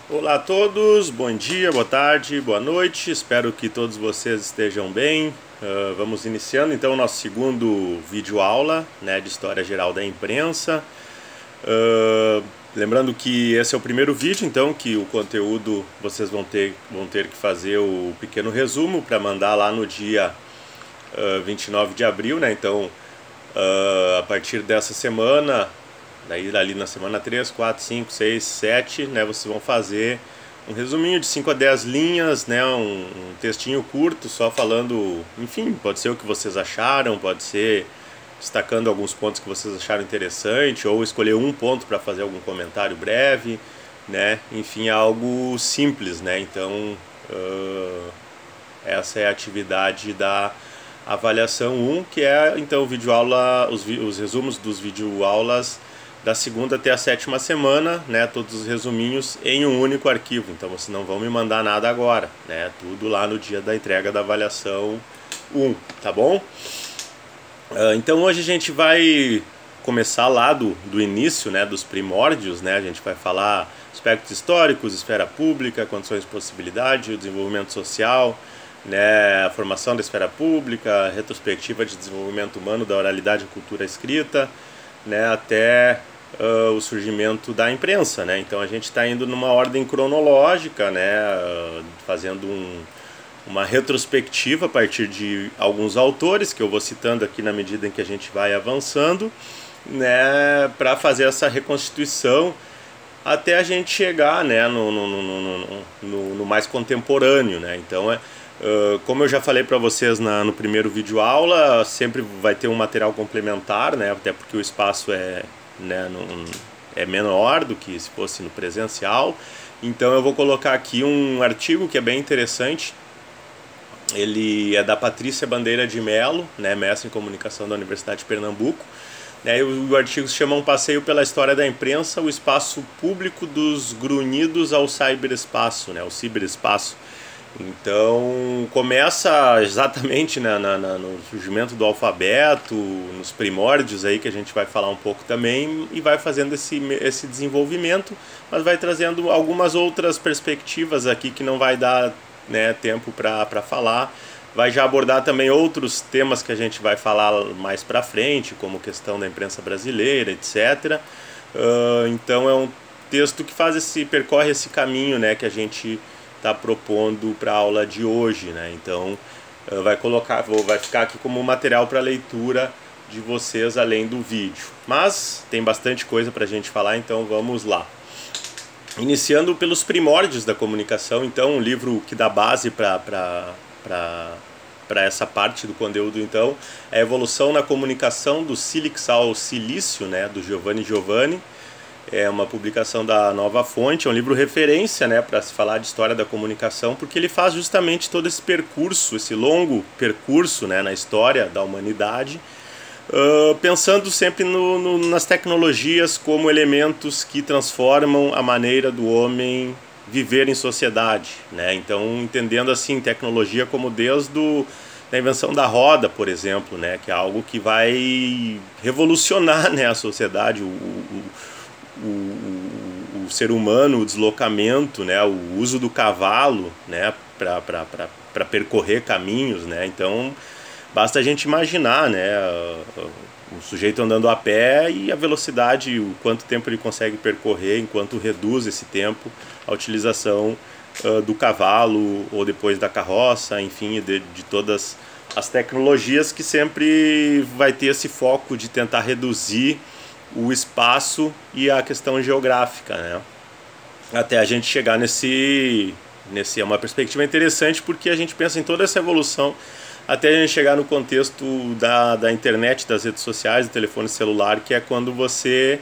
Olá a todos, bom dia, boa tarde, boa noite, espero que todos vocês estejam bem. Vamos iniciando então o nosso segundo vídeo aula, né, de História Geral da Imprensa. Lembrando que esse é o primeiro vídeo, então que o conteúdo vocês vão ter que fazer o pequeno resumo para mandar lá no dia 29 de abril, né? Então a partir dessa semana, daí ali na semana 3, 4, 5, 6, 7, né, vocês vão fazer um resuminho de 5 a 10 linhas, né, um textinho curto, só falando, enfim, pode ser o que vocês acharam, pode ser destacando alguns pontos que vocês acharam interessante, ou escolher um ponto para fazer algum comentário breve, né, enfim, é algo simples, né, então essa é a atividade da avaliação 1, que é então o vídeo aula, os resumos dos videoaulas da segunda até a sétima semana, né, todos os resuminhos em um único arquivo. Então vocês não vão me mandar nada agora, né, tudo lá no dia da entrega da avaliação 1, tá bom? Então hoje a gente vai começar lá do início, né, dos primórdios, né, a gente vai falar aspectos históricos, esfera pública, condições de possibilidade, o desenvolvimento social, né, a formação da esfera pública, retrospectiva de desenvolvimento humano da oralidade e cultura escrita, né, até o surgimento da imprensa, né? Então a gente está indo numa ordem cronológica, né, fazendo uma retrospectiva a partir de alguns autores que eu vou citando aqui na medida em que a gente vai avançando, né, para fazer essa reconstituição até a gente chegar, né, no mais contemporâneo, né? Então como eu já falei para vocês no primeiro vídeo aula, sempre vai ter um material complementar, né, até porque o espaço é menor do que se fosse no presencial. Então eu vou colocar aqui um artigo que é bem interessante. Ele é da Patrícia Bandeira de Mello, né, mestre em comunicação da Universidade de Pernambuco, né, e o artigo se chama Um Passeio pela História da Imprensa, o espaço público dos grunhidos ao cyberespaço, né, o ciberespaço. Então começa exatamente no surgimento do alfabeto, nos primórdios aí que a gente vai falar um pouco também, e vai fazendo esse desenvolvimento, mas vai trazendo algumas outras perspectivas aqui que não vai dar, né, tempo para falar. Vai já abordar também outros temas que a gente vai falar mais para frente, como questão da imprensa brasileira, etc. Então é um texto que percorre esse caminho, né, que a gente está propondo para a aula de hoje, né? Então vai ficar aqui como material para leitura de vocês além do vídeo. Mas tem bastante coisa para a gente falar, então vamos lá. Iniciando pelos primórdios da comunicação, então um livro que dá base para essa parte do conteúdo, então, é a Evolução na Comunicação do Sílix ao Silício, né, do Giovanni Giovanni. É uma publicação da Nova Fonte, é um livro referência, né, para se falar de história da comunicação, porque ele faz justamente todo esse percurso, esse longo percurso, né, na história da humanidade, pensando sempre nas tecnologias como elementos que transformam a maneira do homem viver em sociedade, né? Então entendendo assim tecnologia como desde a invenção da roda, por exemplo, né, que é algo que vai revolucionar, né, a sociedade, o ser humano, o deslocamento, né, o uso do cavalo, né, para percorrer caminhos, né? Então basta a gente imaginar, né, o sujeito andando a pé e a velocidade, o quanto tempo ele consegue percorrer, enquanto reduz esse tempo a utilização do cavalo ou depois da carroça, enfim, de todas as tecnologias que sempre vai ter esse foco de tentar reduzir o espaço e a questão geográfica, né? Até a gente chegar é uma perspectiva interessante, porque a gente pensa em toda essa evolução até a gente chegar no contexto da internet, das redes sociais, do telefone celular, que é quando você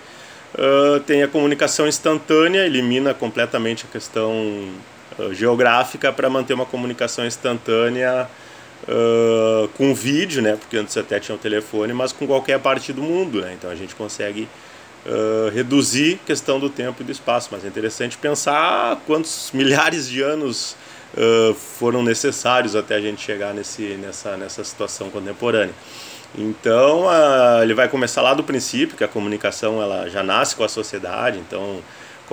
tem a comunicação instantânea, elimina completamente a questão geográfica para manter uma comunicação instantânea com vídeo, né? Porque antes até tinha o telefone, mas com qualquer parte do mundo, né? Então a gente consegue reduzir a questão do tempo e do espaço, mas é interessante pensar quantos milhares de anos foram necessários até a gente chegar nessa situação contemporânea. Então ele vai começar lá do princípio, que a comunicação ela já nasce com a sociedade, então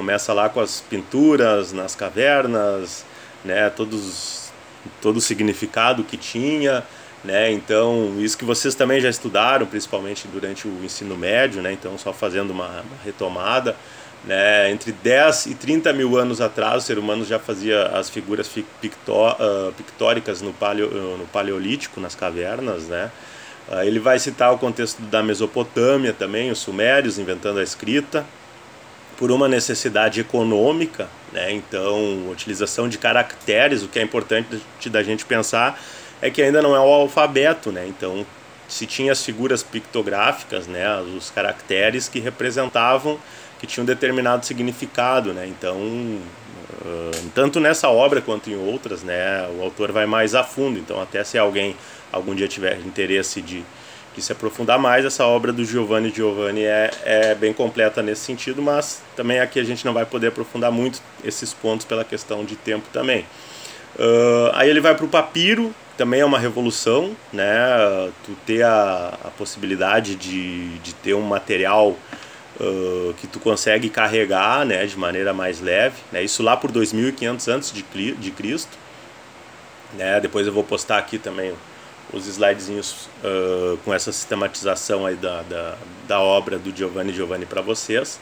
começa lá com as pinturas nas cavernas, né, todo o significado que tinha, né, então isso que vocês também já estudaram, principalmente durante o ensino médio, né, então só fazendo uma retomada, né, entre 10 e 30 mil anos atrás o ser humano já fazia as figuras pictóricas no Paleolítico, nas cavernas, né. Ele vai citar o contexto da Mesopotâmia também, os sumérios inventando a escrita, por uma necessidade econômica, né? Então, utilização de caracteres. O que é importante da gente pensar é que ainda não é o alfabeto, né? Então, se tinha as figuras pictográficas, né? Os caracteres que representavam, que tinham determinado significado, né? Então, tanto nessa obra quanto em outras, né? O autor vai mais a fundo. Então, até se alguém algum dia tiver interesse de se aprofundar mais, essa obra do Giovanni é bem completa nesse sentido, mas também aqui a gente não vai poder aprofundar muito esses pontos pela questão de tempo também. Aí ele vai para o papiro, também é uma revolução, né? Tu ter a possibilidade de ter um material que tu consegue carregar, né, de maneira mais leve, né? Isso lá por 2500 a.C., né? Depois eu vou postar aqui também os slidezinhos com essa sistematização aí da obra do Giovanni para vocês.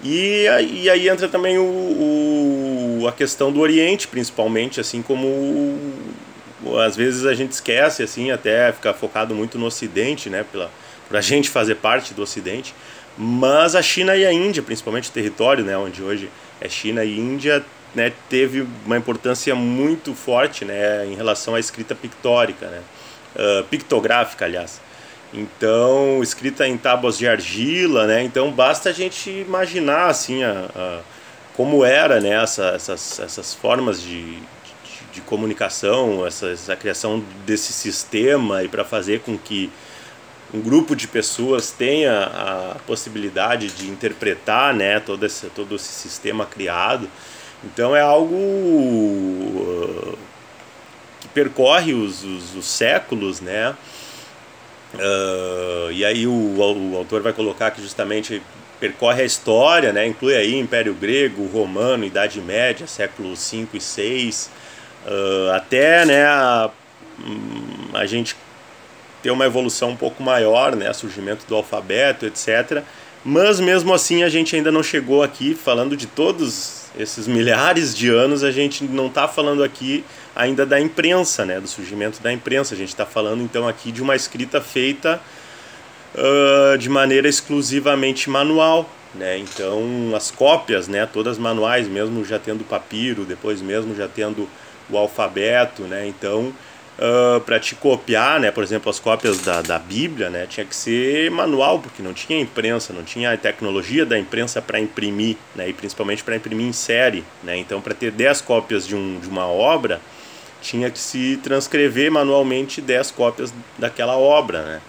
E aí entra também a questão do Oriente, principalmente, assim como às vezes a gente esquece, assim, até ficar focado muito no Ocidente, né, por a gente fazer parte do Ocidente, mas a China e a Índia, principalmente o território, né, onde hoje é China e Índia, né, teve uma importância muito forte, né, em relação à escrita pictórica, né, pictográfica, aliás. Então, escrita em tábuas de argila, né? Então, basta a gente imaginar assim como era, né, essas formas de comunicação, essa criação desse sistema, e para fazer com que um grupo de pessoas tenha a possibilidade de interpretar, né, todo esse sistema criado. Então, é algo percorre os séculos, né? E aí o autor vai colocar que justamente percorre a história, né? Inclui aí Império Grego, Romano, Idade Média, séculos 5 e 6, até, né, a gente ter uma evolução um pouco maior, né? Surgimento do alfabeto, etc. Mas mesmo assim a gente ainda não chegou aqui falando de todos esses milhares de anos. A gente não está falando aqui ainda da imprensa, né, do surgimento da imprensa. A gente está falando então aqui de uma escrita feita de maneira exclusivamente manual, né? Então as cópias, né, todas manuais, mesmo já tendo papiro, depois mesmo já tendo o alfabeto, né? Então para te copiar, né, por exemplo, as cópias da Bíblia, né, tinha que ser manual, porque não tinha imprensa, não tinha a tecnologia da imprensa para imprimir, né, e principalmente para imprimir em série, né? Então, para ter 10 cópias de uma obra, tinha que se transcrever manualmente 10 cópias daquela obra, né?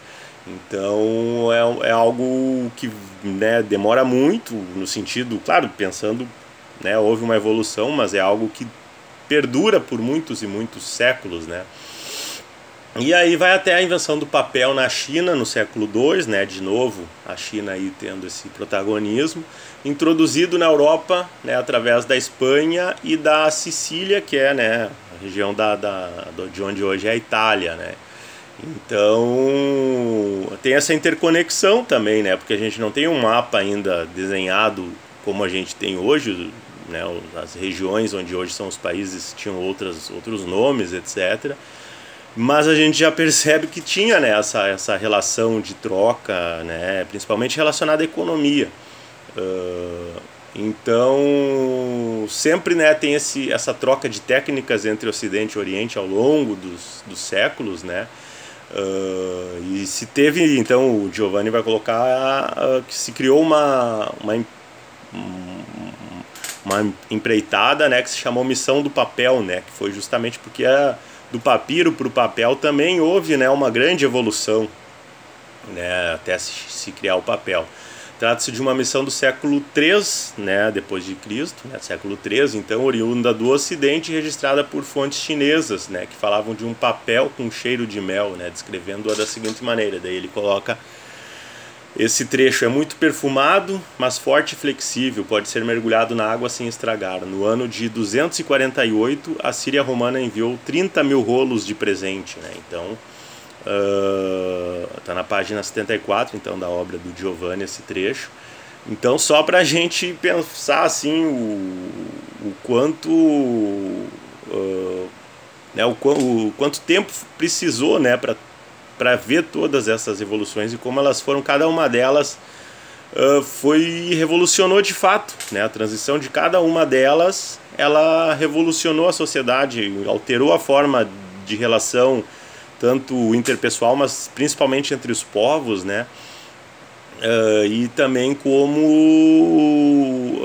Então é algo que, né, demora muito, no sentido, claro, pensando, né, houve uma evolução, mas é algo que perdura por muitos e muitos séculos, né? E aí vai até a invenção do papel na China no século II, né? De novo a China aí tendo esse protagonismo, introduzido na Europa, né, através da Espanha e da Sicília, que é, né, a região de onde hoje é a Itália, né? Então tem essa interconexão também, né? Porque a gente não tem um mapa ainda desenhado como a gente tem hoje, né? As regiões onde hoje são os países tinham outros nomes, etc. Mas a gente já percebe que tinha, né, essa relação de troca, né, principalmente relacionada à economia. Então sempre, né, tem essa troca de técnicas entre Ocidente e Oriente ao longo dos séculos, né? E se teve, então o Giovanni vai colocar que se criou uma empreitada, né, que se chamou Missão do Papel, né, que foi justamente porque do papiro para o papel também houve, né, uma grande evolução, né, até se criar o papel. Trata-se de uma missão do século III, né, depois de Cristo, né, século III, então oriunda do Ocidente, registrada por fontes chinesas, né, que falavam de um papel com cheiro de mel, né, descrevendo-a da seguinte maneira. Daí ele coloca Esse trecho é muito perfumado, mas forte e flexível, pode ser mergulhado na água sem estragar. No ano de 248, a Síria Romana enviou 30 mil rolos de presente, né? Então, tá na página 74, então, da obra do Giovanni, esse trecho. Então, só para a gente pensar assim o quanto o quanto tempo precisou, né, para ver todas essas evoluções e como elas foram, cada uma delas revolucionou de fato, né? A transição de cada uma delas, ela revolucionou a sociedade, alterou a forma de relação, tanto interpessoal, mas principalmente entre os povos, né? E também como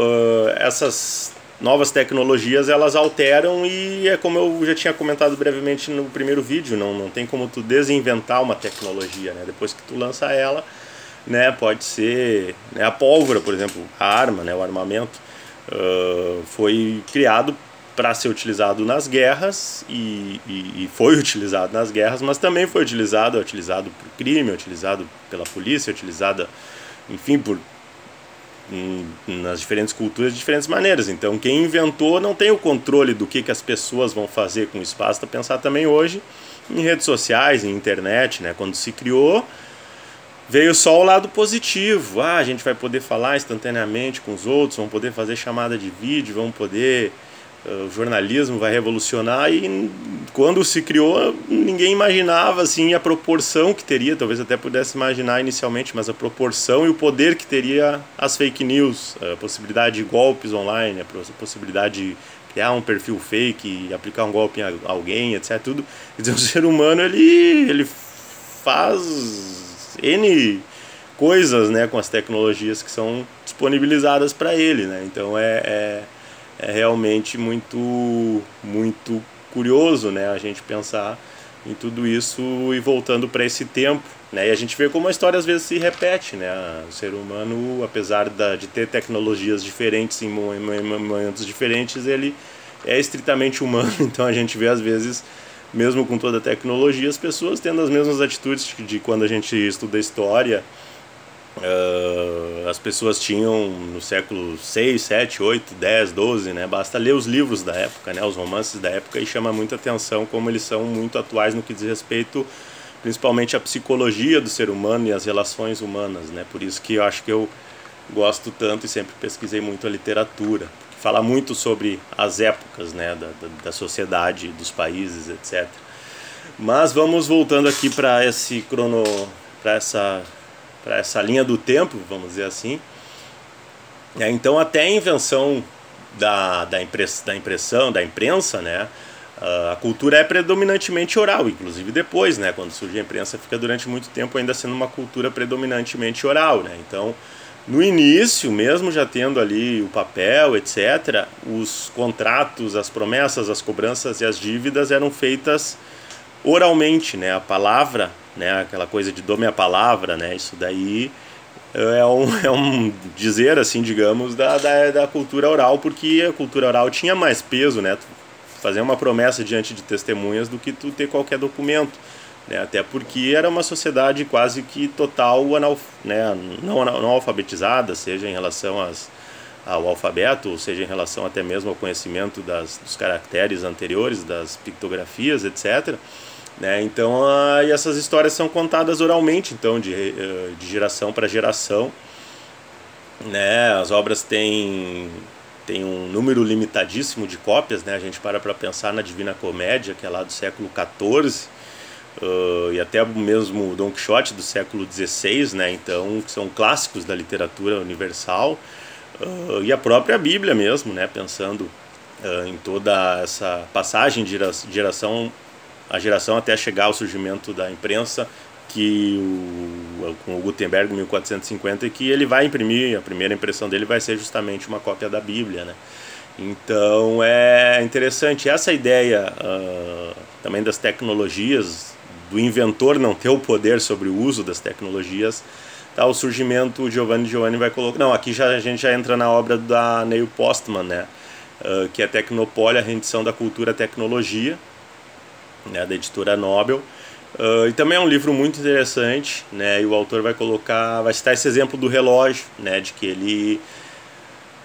essas novas tecnologias, elas alteram, e é como eu já tinha comentado brevemente no primeiro vídeo, não tem como tu desinventar uma tecnologia, né? Depois que tu lança ela, né, pode ser, né, a pólvora, por exemplo, a arma, né, o armamento, foi criado para ser utilizado nas guerras e foi utilizado nas guerras, mas também foi utilizado por crime, utilizado pela polícia, utilizada, enfim, nas diferentes culturas de diferentes maneiras. Então quem inventou não tem o controle do que as pessoas vão fazer com o espaço. Tá pensar também hoje em redes sociais, em internet, né? Quando se criou, veio só o lado positivo. A gente vai poder falar instantaneamente com os outros, vamos poder fazer chamada de vídeo, vamos poder... o jornalismo vai revolucionar, e quando se criou ninguém imaginava assim a proporção que teria, talvez até pudesse imaginar inicialmente, mas a proporção e o poder que teria as fake news, a possibilidade de golpes online, a possibilidade de criar um perfil fake e aplicar um golpe em alguém, etc. Tudo. Quer dizer, o ser humano ele faz N coisas, né, com as tecnologias que são disponibilizadas para ele, né? Então é realmente muito curioso, né, a gente pensar em tudo isso e voltando para esse tempo, né, e a gente vê como a história às vezes se repete, né, o ser humano, apesar de ter tecnologias diferentes em momentos diferentes, ele é estritamente humano. Então a gente vê às vezes, mesmo com toda a tecnologia, as pessoas tendo as mesmas atitudes de quando a gente estuda história. As pessoas tinham no século 6, 7, 8, 10, 12, né? Basta ler os livros da época, né? Os romances da época, e chama muita atenção como eles são muito atuais no que diz respeito principalmente à psicologia do ser humano e às relações humanas, né? Por isso que eu acho que eu gosto tanto e sempre pesquisei muito a literatura, que fala muito sobre as épocas, né? da sociedade, dos países, etc. Mas vamos voltando aqui para essa linha do tempo, vamos dizer assim. Então até a invenção da imprensa, né, a cultura é predominantemente oral, inclusive depois, né, quando surge a imprensa, fica durante muito tempo ainda sendo uma cultura predominantemente oral, né. Então no início, mesmo já tendo ali o papel, etc., os contratos, as promessas, as cobranças e as dívidas eram feitas oralmente, né, a palavra, né, aquela coisa de dou-me a palavra, né, isso daí é um dizer, assim, digamos, da cultura oral, porque a cultura oral tinha mais peso, né, fazer uma promessa diante de testemunhas do que tu ter qualquer documento, né, até porque era uma sociedade quase que total, né, não alfabetizada, seja em relação ao alfabeto, ou seja em relação até mesmo ao conhecimento dos caracteres anteriores, das pictografias, etc., né? Então, e essas histórias são contadas oralmente, então, de geração para geração, né? As obras têm um número limitadíssimo de cópias, né? A gente para pensar na Divina Comédia, que é lá do século XIV, e até mesmo Dom Quixote do século XVI, né? Então, que são clássicos da literatura universal, e a própria Bíblia mesmo, né? Pensando em toda essa passagem de geração a geração até chegar ao surgimento da imprensa, com o Gutenberg em 1450, e que ele vai imprimir, a primeira impressão dele vai ser justamente uma cópia da Bíblia, né? Então é interessante essa ideia também das tecnologias, do inventor não ter o poder sobre o uso das tecnologias. Tá, o surgimento, o Giovanni vai colocar... Não, aqui a gente já entra na obra da Neil Postman, né? Que é Tecnopólia, a rendição da cultura à tecnologia, né, da editora Nobel, E também é um livro muito interessante, né? E o autor vai citar esse exemplo do relógio, né? De que ele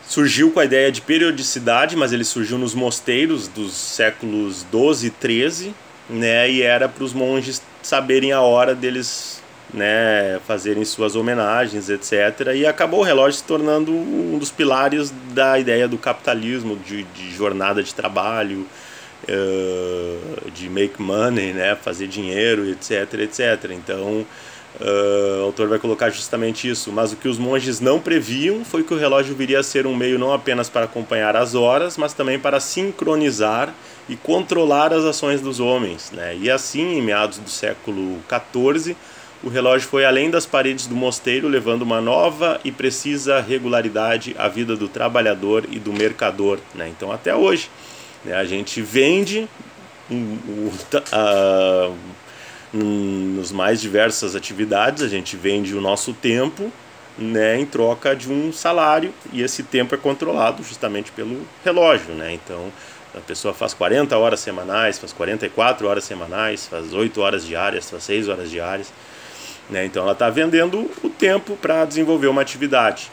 surgiu com a ideia de periodicidade, mas ele surgiu nos mosteiros dos séculos 12 e 13, né? E era para os monges saberem a hora deles, né, fazerem suas homenagens, etc. E acabou o relógio se tornando um dos pilares da ideia do capitalismo, de jornada de trabalho, de make money, né, fazer dinheiro, etc, etc. Então, o autor vai colocar justamente isso. Mas o que os monges não previam foi que o relógio viria a ser um meio não apenas para acompanhar as horas, mas também para sincronizar e controlar as ações dos homens, né? E assim, em meados do século XIV, o relógio foi além das paredes do mosteiro, levando uma nova e precisa regularidade à vida do trabalhador e do mercador, né? Então, até hoje, né, a gente vende nos mais diversas atividades, a gente vende o nosso tempo, né, em troca de um salário, e esse tempo é controlado justamente pelo relógio, né? Então, a pessoa faz 40 horas semanais, faz 44 horas semanais, faz 8 horas diárias, faz 6 horas diárias, né? Então ela está vendendo o tempo para desenvolver uma atividade.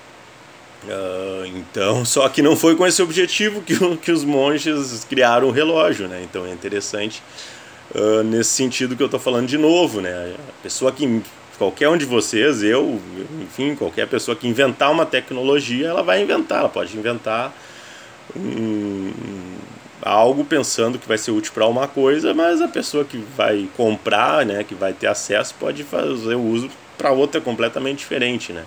Então, só que não foi com esse objetivo que os monges criaram o relógio, né? Então é interessante nesse sentido que eu estou falando de novo, né? A pessoa que, qualquer um de vocês, enfim, qualquer pessoa que inventar uma tecnologia, ela vai inventar, ela pode inventar algo pensando que vai ser útil para uma coisa, mas a pessoa que vai comprar, né, que vai ter acesso, pode fazer o uso para outra completamente diferente, né?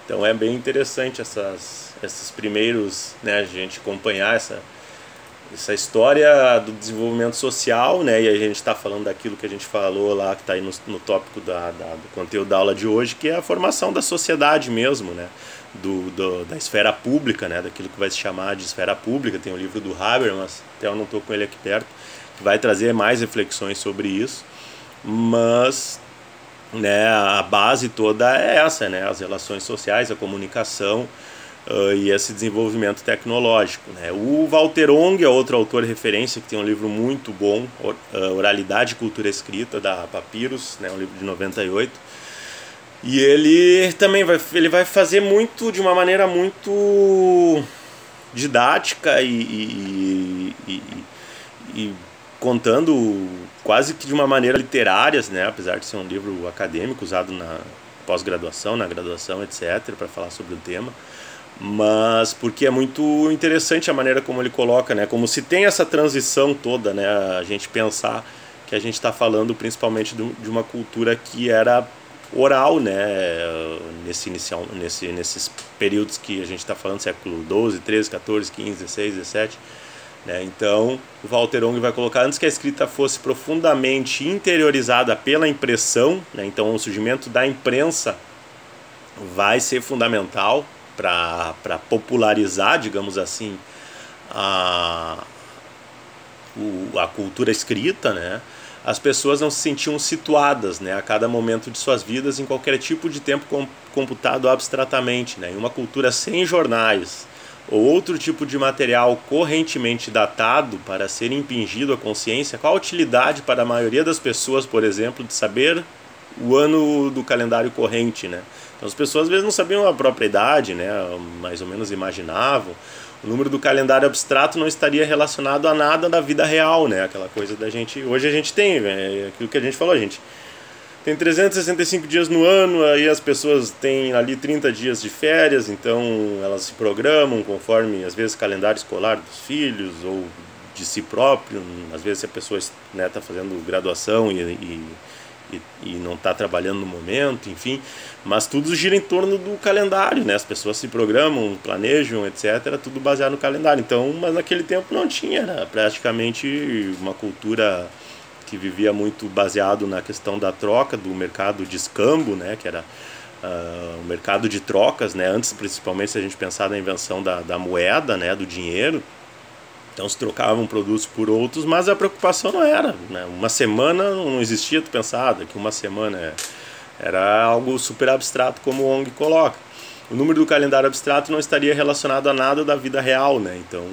Então é bem interessante esses primeiros, né, a gente acompanhar essa história do desenvolvimento social, né? E a gente está falando daquilo que a gente falou lá, que está aí no tópico do conteúdo da aula de hoje, que é a formação da sociedade mesmo, né? Da esfera pública, né? Daquilo que vai se chamar de esfera pública. Tem o livro do Habermas, até eu não estou com ele aqui perto, que vai trazer mais reflexões sobre isso, mas, né, a base toda é essa, né? As relações sociais, a comunicação e esse desenvolvimento tecnológico, né? O Walter Ong é outro autor referência que tem um livro muito bom, Oralidade e Cultura Escrita, da Papyrus, né? Um livro de 98. E ele também vai fazer muito, de uma maneira muito didática e contando quase que de uma maneira literária, né? Apesar de ser um livro acadêmico usado na pós-graduação, na graduação, etc., para falar sobre o tema. Mas porque é muito interessante a maneira como ele coloca, né? Como se tem essa transição toda, né? A gente pensar que a gente está falando principalmente de uma cultura que era oral, né? Nesses períodos que a gente está falando, século 12, 13, 14, 15, 16, 17, né? Então o Walter Ong vai colocar, antes que a escrita fosse profundamente interiorizada pela impressão, né? Então o surgimento da imprensa vai ser fundamental para popularizar, digamos assim, a cultura escrita, né? As pessoas não se sentiam situadas, né, a cada momento de suas vidas em qualquer tipo de tempo computado abstratamente, né? Em uma cultura sem jornais ou outro tipo de material correntemente datado para ser impingido à consciência, qual a utilidade para a maioria das pessoas, por exemplo, de saber o ano do calendário corrente, né? Então as pessoas às vezes não sabiam a própria idade, né? Mais ou menos imaginavam. O número do calendário abstrato não estaria relacionado a nada da vida real, né? Aquela coisa da gente... Hoje a gente tem, aquilo que a gente falou, a gente tem 365 dias no ano, aí as pessoas têm ali 30 dias de férias, então elas se programam conforme, às vezes, calendário escolar dos filhos ou de si próprio. Às vezes a pessoa, né, está fazendo graduação e não está trabalhando no momento, enfim, mas tudo gira em torno do calendário, né? As pessoas se programam, planejam, etc., tudo baseado no calendário. Então, mas naquele tempo não tinha, era praticamente uma cultura que vivia muito baseado na questão da troca, do mercado de escambo, né? Que era o mercado de trocas, né? Antes, principalmente, se a gente pensar na invenção da moeda, né? Do dinheiro. Então se trocavam produtos por outros, mas a preocupação não era, né? Uma semana não existia, tu pensava que uma semana era algo super abstrato, como o Ong coloca. O número do calendário abstrato não estaria relacionado a nada da vida real, né? Então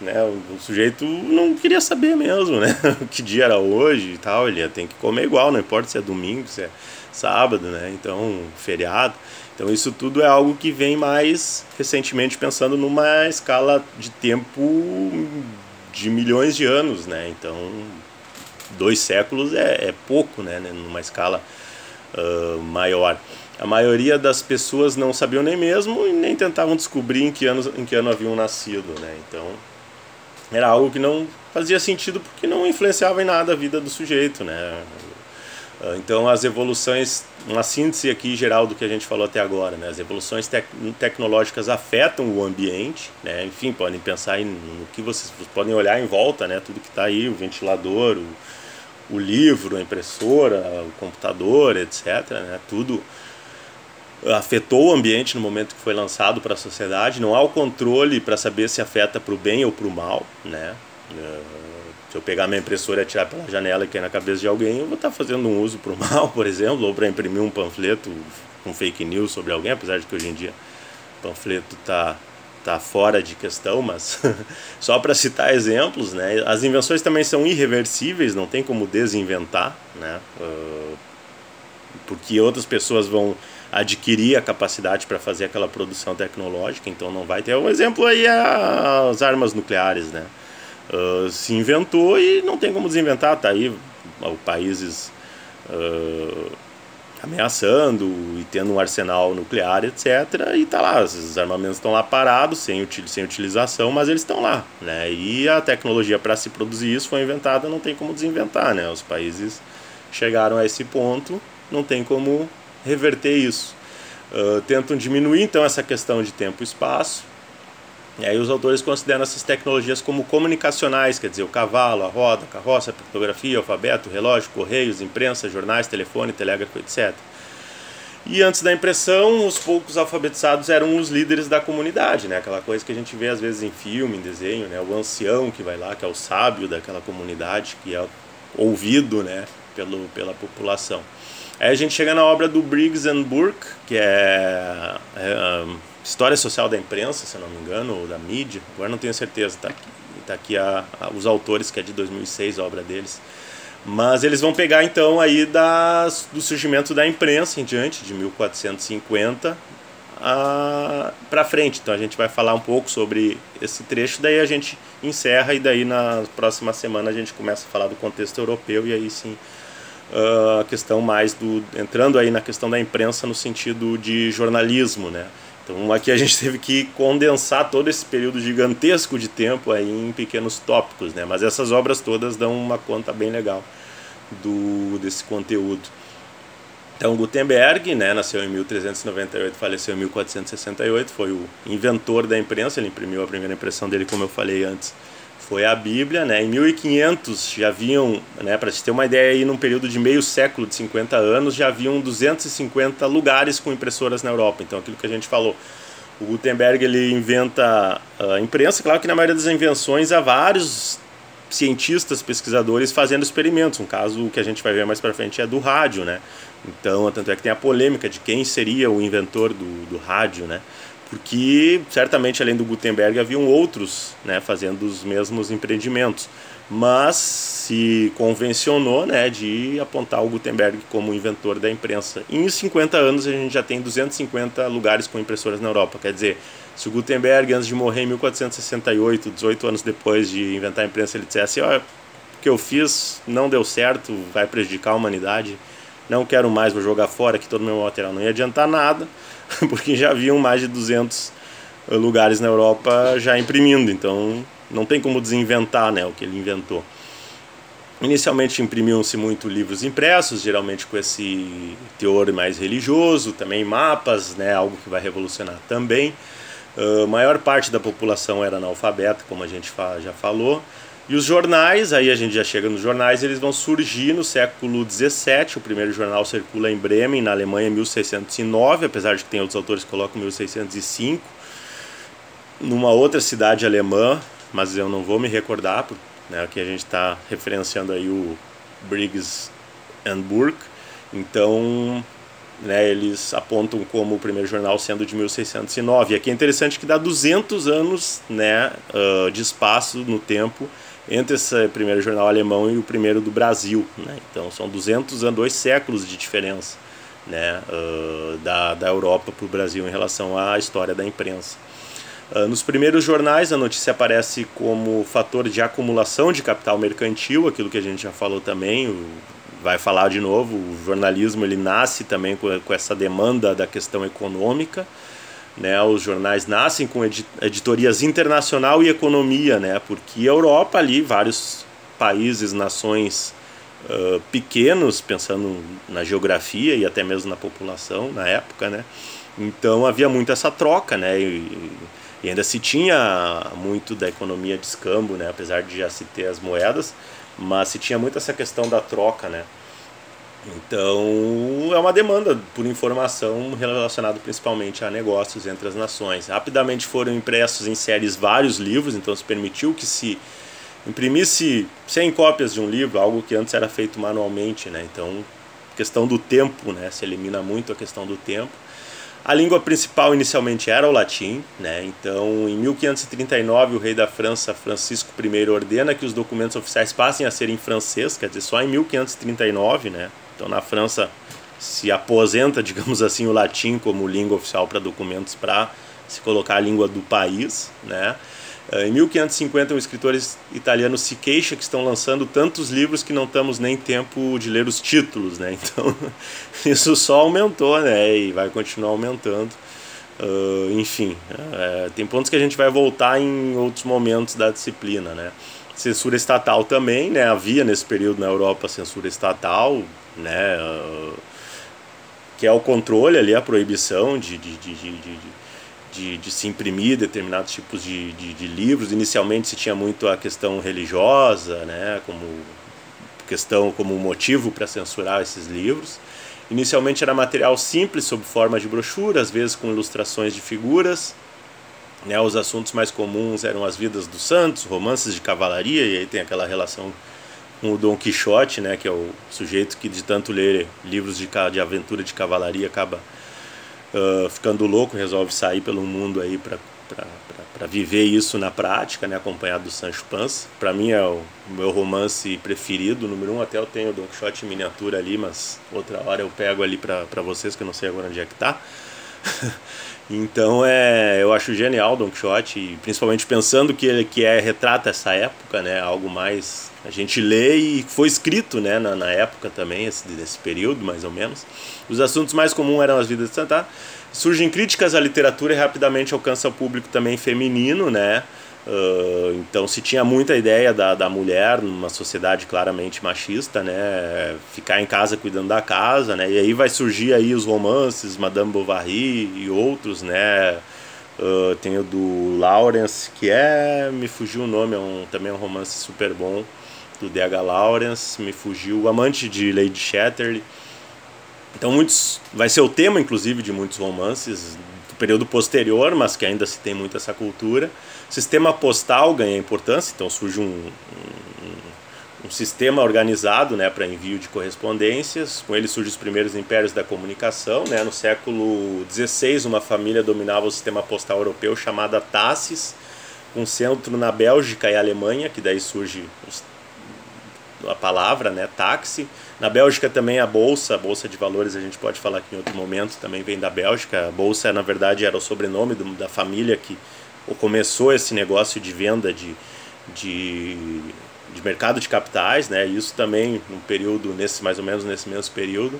né? O sujeito não queria saber mesmo, né? Que dia era hoje e tal, ele tem que comer igual, não importa se é domingo, se é sábado, né? Então, feriado. Então isso tudo é algo que vem mais recentemente pensando numa escala de tempo de milhões de anos, né? Então 2 séculos é pouco, né? Numa escala maior. A maioria das pessoas não sabiam nem mesmo e nem tentavam descobrir em que ano haviam nascido, né? Então era algo que não fazia sentido porque não influenciava em nada a vida do sujeito, né? Então as evoluções, uma síntese aqui geral do que a gente falou até agora, né? As evoluções tecnológicas afetam o ambiente, né? Enfim, podem pensar no que vocês podem olhar em volta, né? Tudo que está aí, o ventilador, o livro, a impressora, o computador, etc., né? Tudo afetou o ambiente no momento que foi lançado para a sociedade. Não há o controle para saber se afeta para o bem ou para o mal, né? Se eu pegar minha impressora e atirar pela janela e cair na cabeça de alguém, eu vou estar fazendo um uso para o mal, por exemplo, ou para imprimir um panfleto com fake news sobre alguém, apesar de que hoje em dia o panfleto tá fora de questão, mas só para citar exemplos, né? As invenções também são irreversíveis, não tem como desinventar, né? Porque outras pessoas vão adquirir a capacidade para fazer aquela produção tecnológica, então não vai ter. Um exemplo aí é as armas nucleares, né? Se inventou e não tem como desinventar, tá aí países ameaçando e tendo um arsenal nuclear, etc. E tá lá, os armamentos estão lá parados, sem utilização, mas eles estão lá, né? E a tecnologia para se produzir isso foi inventada, não tem como desinventar, né? Os países chegaram a esse ponto, não tem como reverter isso. Tentam diminuir então essa questão de tempo e espaço. E aí os autores consideram essas tecnologias como comunicacionais, quer dizer, o cavalo, a roda, a carroça, a pictografia, o alfabeto, o relógio, correios, imprensa, jornais, telefone, telégrafo, etc. E antes da impressão, os poucos alfabetizados eram os líderes da comunidade, né? Aquela coisa que a gente vê às vezes em filme, em desenho, né? O ancião que vai lá, que é o sábio daquela comunidade, que é ouvido, né? Pela população. Aí a gente chega na obra do Briggs and Burke, que é História Social da Imprensa, se eu não me engano, ou da mídia, agora não tenho certeza, tá aqui os autores, que é de 2006, a obra deles. Mas eles vão pegar então aí do surgimento da imprensa em diante, de 1450 para frente. Então a gente vai falar um pouco sobre esse trecho, daí a gente encerra e daí na próxima semana a gente começa a falar do contexto europeu e aí sim a questão mais entrando aí na questão da imprensa no sentido de jornalismo, né? Então aqui a gente teve que condensar todo esse período gigantesco de tempo aí em pequenos tópicos, né? Mas essas obras todas dão uma conta bem legal desse conteúdo. Então Gutenberg, né, nasceu em 1398, faleceu em 1468, foi o inventor da imprensa, ele imprimiu a primeira impressão dele, como eu falei antes, foi a Bíblia, né? Em 1500 já haviam, né, para se ter uma ideia aí, num período de meio século, de 50 anos, já haviam 250 lugares com impressoras na Europa. Então aquilo que a gente falou, o Gutenberg ele inventa a imprensa, claro que na maioria das invenções há vários cientistas, pesquisadores fazendo experimentos. Um caso que a gente vai ver mais para frente é do rádio, né? Então, tanto é que tem a polêmica de quem seria o inventor do rádio, né? Porque certamente além do Gutenberg haviam outros, né, fazendo os mesmos empreendimentos, mas se convencionou, né, de apontar o Gutenberg como inventor da imprensa. Em 50 anos a gente já tem 250 lugares com impressoras na Europa, quer dizer, se o Gutenberg antes de morrer em 1468, 18 anos depois de inventar a imprensa, ele dissesse, ó, o que eu fiz não deu certo, vai prejudicar a humanidade, não quero mais, vou jogar fora aqui todo o meu material, não ia adiantar nada, porque já haviam mais de 200 lugares na Europa já imprimindo, então não tem como desinventar, né, o que ele inventou. Inicialmente imprimiam-se muito livros impressos, geralmente com esse teor mais religioso, também mapas, né, algo que vai revolucionar também. A maior parte da população era analfabeta, como a gente já falou. E os jornais, aí a gente já chega nos jornais, eles vão surgir no século XVII. O primeiro jornal circula em Bremen, na Alemanha, em 1609, apesar de que tem outros autores que colocam 1605. Numa outra cidade alemã, mas eu não vou me recordar, né, aqui a gente está referenciando aí o Briggs and Burke. Então, né, eles apontam como o primeiro jornal sendo de 1609. E aqui é interessante que dá 200 anos, né, de espaço no tempo entre esse primeiro jornal alemão e o primeiro do Brasil, né? Então são 200 anos, 2 séculos de diferença, né, da Europa para o Brasil em relação à história da imprensa. Nos primeiros jornais a notícia aparece como fator de acumulação de capital mercantil, aquilo que a gente já falou também, vai falar de novo, o jornalismo ele nasce também com essa demanda da questão econômica, né? Os jornais nascem com editorias internacional e economia, né? Porque a Europa ali, vários países, nações pequenos, pensando na geografia e até mesmo na população na época, né? Então havia muito essa troca, né? E ainda se tinha muito da economia de escambo, né? Apesar de já se ter as moedas, mas se tinha muito essa questão da troca, né? Então é uma demanda por informação relacionada principalmente a negócios entre as nações. Rapidamente foram impressos em séries vários livros, então se permitiu que se imprimisse 100 cópias de um livro, algo que antes era feito manualmente, né? Então, questão do tempo, né? Se elimina muito a questão do tempo. A língua principal inicialmente era o latim, né? Então, em 1539, o rei da França, Francisco I, ordena que os documentos oficiais passem a ser em francês, quer dizer, só em 1539, né? Então, na França se aposenta, digamos assim, o latim como língua oficial para documentos, para se colocar a língua do país, né? Em 1550, um escritor italiano se queixa que estão lançando tantos livros que não temos nem tempo de ler os títulos, né? Então, isso só aumentou, né? E vai continuar aumentando. Enfim, tem pontos que a gente vai voltar em outros momentos da disciplina, né? Censura estatal também, né? Havia nesse período na Europa censura estatal, né? Que é o controle ali, a proibição de se imprimir determinados tipos de livros. Inicialmente se tinha muito a questão religiosa, né, como motivo para censurar esses livros. Inicialmente era material simples, sob forma de brochura, às vezes com ilustrações de figuras, né. Os assuntos mais comuns eram as vidas dos santos, romances de cavalaria, e aí tem aquela relação com o Dom Quixote, né, que é o sujeito que de tanto ler livros de aventura de cavalaria acaba ficando louco, resolve sair pelo mundo aí para viver isso na prática, né, acompanhado do Sancho Panza. Para mim é o meu romance preferido, número 1, até eu tenho o Don Quixote em miniatura ali, mas outra hora eu pego ali para vocês, que eu não sei agora onde é que tá. Então eu acho genial Don Quixote, e principalmente pensando que ele retrata essa época, né, algo mais a gente lê e foi escrito, né, na época também, desse período mais ou menos. Os assuntos mais comuns eram as vidas de Santá. Surgem críticas à literatura e rapidamente alcança o público também feminino, né? Então se tinha muita ideia da mulher numa sociedade claramente machista, né, ficar em casa cuidando da casa, né, e aí vai surgir aí os romances Madame Bovary e outros, né. Tem o do Lawrence, que me fugiu o nome, também é um romance super bom, do D.H. Lawrence, me fugiu, o Amante de Lady Chatterley. Então vai ser o tema inclusive de muitos romances do período posterior, mas que ainda se tem muito essa cultura. O sistema postal ganha importância, então surge um sistema organizado, né, para envio de correspondências. Com ele surgem os primeiros impérios da comunicação, né. No século XVI, uma família dominava o sistema postal europeu chamada Tassis, com centro na Bélgica e Alemanha, que daí surge a palavra, né, táxi. Na Bélgica também a bolsa de valores, a gente pode falar aqui em outro momento, também vem da Bélgica. A bolsa, na verdade, era o sobrenome da família que começou esse negócio de venda de mercado de capitais, né? Isso também no período, mais ou menos nesse mesmo período.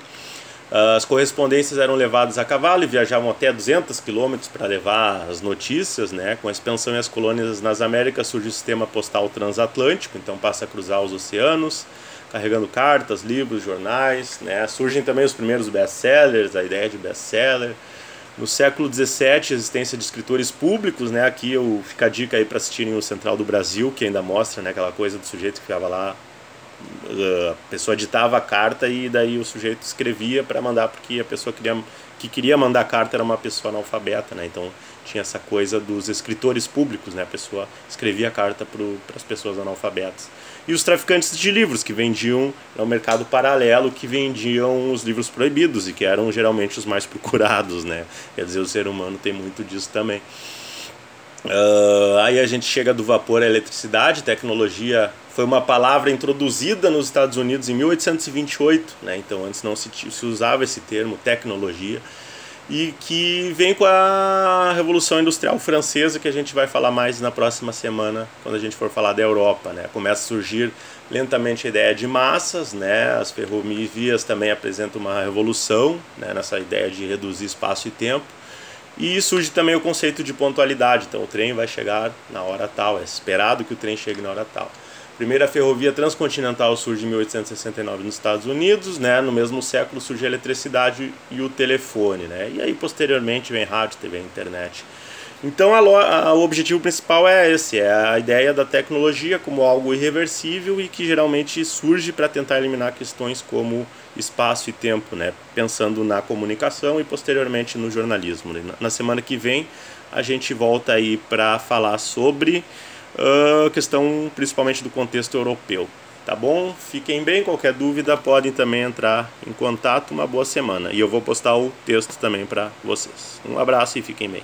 As correspondências eram levadas a cavalo e viajavam até 200 quilômetros para levar as notícias, né? Com a expansão e as colônias nas Américas surge o sistema postal transatlântico, então passa a cruzar os oceanos, carregando cartas, livros, jornais, né? Surgem também os primeiros best-sellers, a ideia de best-seller. No século XVII, a existência de escritores públicos, né? Aqui fica a dica aí para assistirem o Central do Brasil, que ainda mostra, né, aquela coisa do sujeito que ficava lá, a pessoa ditava a carta e daí o sujeito escrevia para mandar, porque a pessoa que queria mandar a carta era uma pessoa analfabeta, né? Então tinha essa coisa dos escritores públicos, né? A pessoa escrevia a carta para as pessoas analfabetas. E os traficantes de livros, que vendiam no mercado paralelo, que vendiam os livros proibidos e que eram geralmente os mais procurados, né? Quer dizer, o ser humano tem muito disso também. Aí a gente chega do vapor à eletricidade. Tecnologia foi uma palavra introduzida nos Estados Unidos em 1828, né? Então antes não se usava esse termo, tecnologia, e que vem com a Revolução Industrial Francesa, que a gente vai falar mais na próxima semana, quando a gente for falar da Europa, né? Começa a surgir lentamente a ideia de massas, né? As ferrovias também apresentam uma revolução, né? Nessa ideia de reduzir espaço e tempo. E surge também o conceito de pontualidade. Então o trem vai chegar na hora tal, é esperado que o trem chegue na hora tal. A primeira ferrovia transcontinental surge em 1869 nos Estados Unidos, né? No mesmo século surge a eletricidade e o telefone, né? E aí posteriormente vem rádio, TV, internet. Então o objetivo principal é esse, é a ideia da tecnologia como algo irreversível e que geralmente surge para tentar eliminar questões como espaço e tempo, né? Pensando na comunicação e posteriormente no jornalismo, né? Na semana que vem a gente volta aí para falar sobre a questão principalmente do contexto europeu. Tá bom? Fiquem bem, qualquer dúvida podem também entrar em contato. Uma boa semana e eu vou postar o texto também para vocês. Um abraço e fiquem bem.